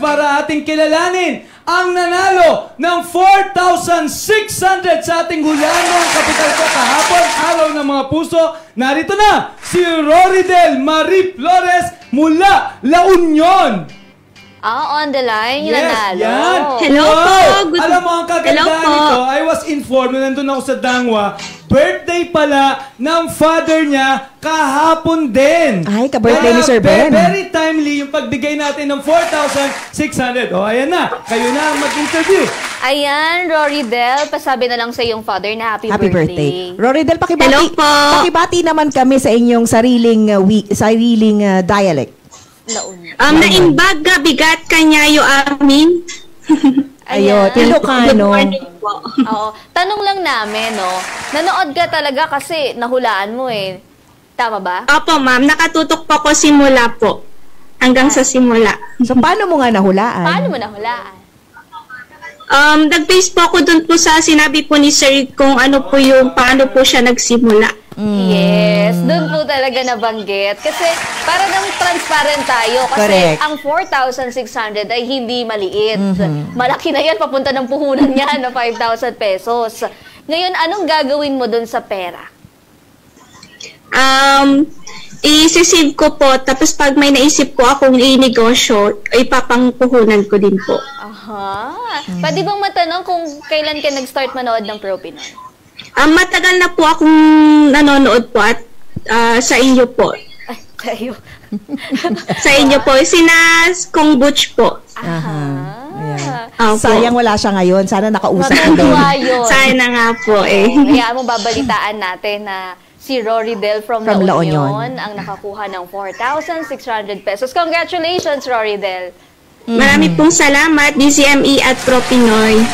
para ating kilalanin ang nanalo ng 4,600 sa ating hulaan ng kapital ko kahapon, araw ng mga puso. Narito na si Roridel Marie Flores mula La Union. On the line, yung nanalo. Yan. Hello po. Alam mo, ang kagandahan nito, I was informed nung nandun ako sa Dangwa, birthday pala ng father niya kahapon din. Ay, ka-birthday ni Sir Ben. Very timely yung pagbigay natin ng 4,600. Ayan na. Kayo na ang mag-interview. Ayan, Roridel, pasabi na lang sa iyong father na happy birthday. Roridel, Hello po. pakibati naman kami sa inyong sariling dialect. Naimbag bigat kanyayo amin. Ayo, Ilocano. Oo. Tanong lang namin, no? Nanood ka talaga kasi nahulaan mo eh. Tama ba? Opo, ma'am. Nakatutok po ko simula po. Hanggang sa simula. So, paano mo nga nahulaan? Paano mo nahulaan? Nag-base po ako dun po sa sinabi po ni Sir kung ano po yung paano po siya nagsimula. Yes, doon po talaga nabanggit. Kasi para nang transparent tayo. Kasi Correct. ang 4,600 ay hindi maliit. Malaki na yan, papunta ng puhunan niya na 5,000 pesos. Ngayon, anong gagawin mo doon sa pera? I-save ko po. Tapos pag may naisip ko akong i-negosyo, ipapangpuhunan ko din po. Aha. Pwede bang matanong kung kailan ka nag-start manood ng Pro Pinoy? Matagal na po akong nanonood po at sa inyo po. Ay, kayo. Sa inyo po. Kong Butch po. Sayang wala siya ngayon. Sana nakausap ko din. Sana nga po eh. Kaya mo babalitaan natin na si Roridel from La Union ang nakakuha ng 4,600 pesos. Congratulations, Roridel. Marami pong salamat, DCME at Pro Pinoy.